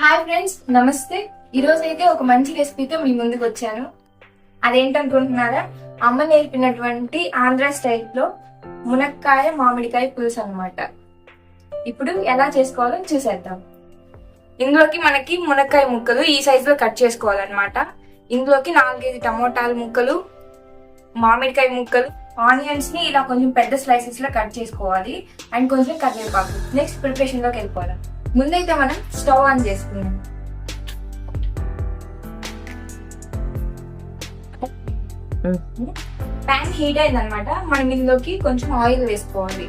Hi friends, నమస్తే. ఈరోజు అయితే ఒక మంచి రెసిపీతో మీ ముందుకు వచ్చాను. అదేంటనుకుంటున్నారా? అమ్మ నేర్పినటువంటి ఆంధ్ర స్టైల్లో మునక్కాయ మామిడికాయ పులుసు అన్నమాట. ఇప్పుడు ఎలా చేసుకోవాలో చూసేద్దాం. ఇందులోకి మనకి మునక్కాయ ముక్కలు ఈ సైజులో కట్ చేసుకోవాలన్నమాట. ఇందులోకి 4-5 టమోటాల ముక్కలు, మామిడికాయ ముక్కలు, ఆనియన్స్ ని ఇలా కొంచెం పెద్ద స్లైసెస్ లో కట్ చేసుకోవాలి. అండ్ కొంచెం కరివేపాకు. నెక్స్ట్ ప్రిపరేషన్ లోకి వెళ్ళిపోవాలి. ముందైతే మనం స్టవ్ ఆన్ చేసుకున్నాం. ప్యాన్ హీట్ అయింది అనమాట. మనం ఇందులోకి కొంచెం ఆయిల్ వేసుకోవాలి.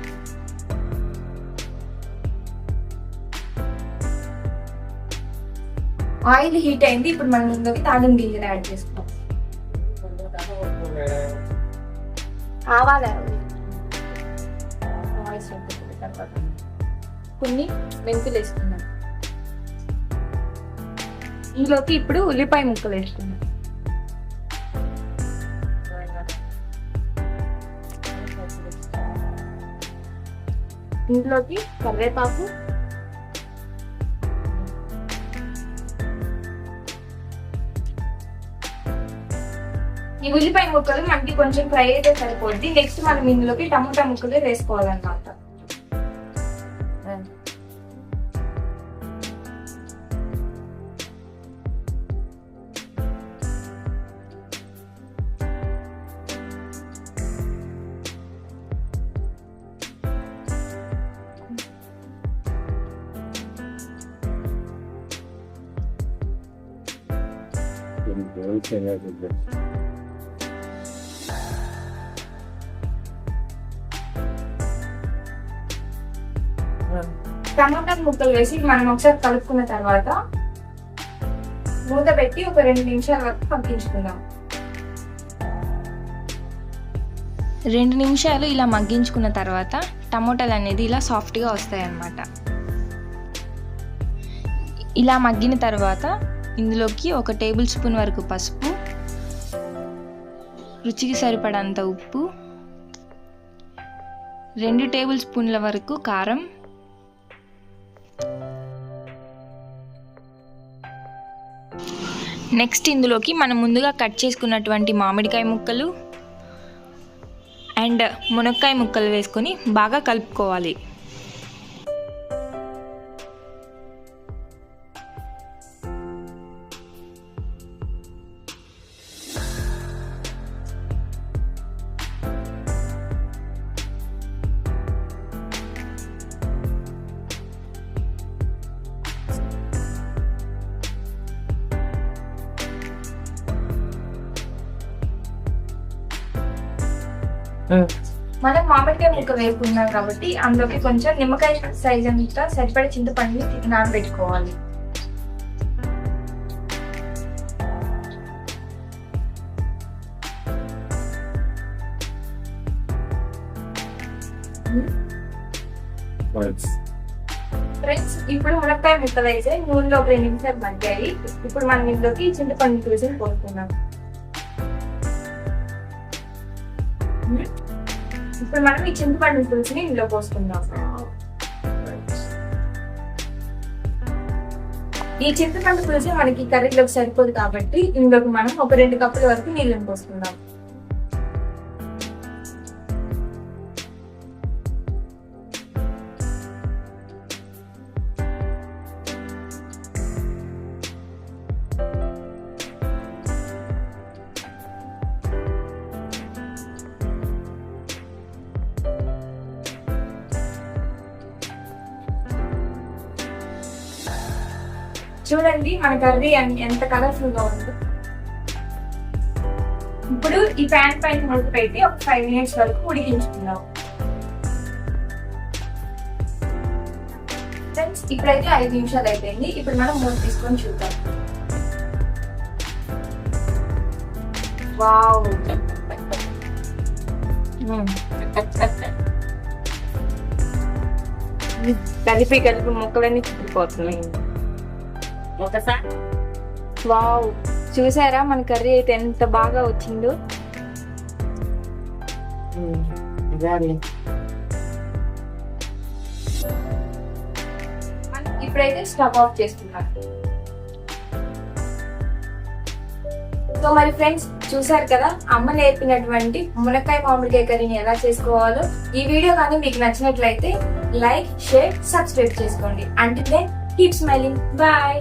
ఆయిల్ హీట్ అయింది. ఇప్పుడు మనం ఇందులోకి తాలింపు గింజలు యాడ్ చేసుకోవాలి. కావాలి కొన్ని మెంతులు వేసుకున్నాం. ఇందులోకి ఇప్పుడు ఉల్లిపాయ ముక్కలు వేసుకున్నాం. ఇందులోకి కరివేపాకు, ఈ ఉల్లిపాయ ముక్కలు మనకి కొంచెం ఫ్రై అయితే సరిపోద్ది. నెక్స్ట్ మనం ఇందులోకి టమోటా ముక్కలు వేసుకోవాలన్నమాట. టమాటా ముక్కలు వేసి మనం ఒకసారి కలుపుకున్న తర్వాత మూత పెట్టి ఒక 2 నిమిషాల వరకు మగ్గించుకుందాం. 2 నిమిషాలు ఇలా మగ్గించుకున్న తర్వాత టమోటాలు అనేది ఇలా సాఫ్ట్గా వస్తాయి అన్నమాట. ఇలా మగ్గిన తర్వాత ఇందులోకి 1 టేబుల్ స్పూన్ వరకు పసుపు, రుచికి సరిపడంత ఉప్పు, 2 టేబుల్ స్పూన్ల వరకు కారం, నెక్స్ట్ ఇందులోకి మనం ముందుగా కట్ చేసుకున్నటువంటి మామిడికాయ ముక్కలు అండ్ మునక్కాయ ముక్కలు వేసుకొని బాగా కలుపుకోవాలి. మనం మామిడికాయ ముక్క వేసుకున్నాం కాబట్టి అందులోకి కొంచెం నిమ్మకాయ సైజ్ అంతా సరిపడే చింతపండుని నానబెట్టుకోవాలి. ఫ్రెండ్స్, ఇప్పుడు మునక్కాయ ముక్కలు వేసే నూనెలో ఒక 2 నిమిషాలు మగ్గాయి. ఇప్పుడు మనం ఇందులోకి చింతపండు పులుసుని పోసుకున్నాం. ఇప్పుడు మనం ఈ చింతపండు పులుసుని ఇందులో పోసుకుందాం. ఈ చింతపండు పులుసు మనకి కర్రీలోకి సరిపోదు కాబట్టి ఇందులోకి మనం ఒక 2 కప్పుల వరకు నీళ్ళని పోసుకుందాం. చూడండి మన కర్రీ ఎంత కలర్ఫుల్ గా ఉందో. ఇప్పుడు ఈ ప్యాన్ పైన మూత పెట్టి ఒక 5 మినిట్స్ వరకు ఉడికించుకుందాం. ఫ్రెండ్స్, ఇప్పుడైతే 5 నిమిషాలు అయిపోయింది. ఇప్పుడు మనం మూత తీసుకొని చూద్దాం. వావ్, కలిపి ముక్కలన్నీ చిక్కుపోతున్నాయి. ఒకసారి వావ్, చూసారా మన కర్రీ అయితే ఎంత బాగా వచ్చిందో. ఇప్పుడైతే స్టవ్ ఆఫ్ చేసుకున్నాం. సో మరి ఫ్రెండ్స్ చూసారు కదా అమ్మ నేర్పినటువంటి మునక్కాయ మామిడికాయ కర్రీని ఎలా చేసుకోవాలో. ఈ వీడియో కానీ మీకు నచ్చినట్లయితే లైక్, షేర్, సబ్స్క్రైబ్ చేసుకోండి. అంటే కీప్ స్మైలింగ్. బాయ్.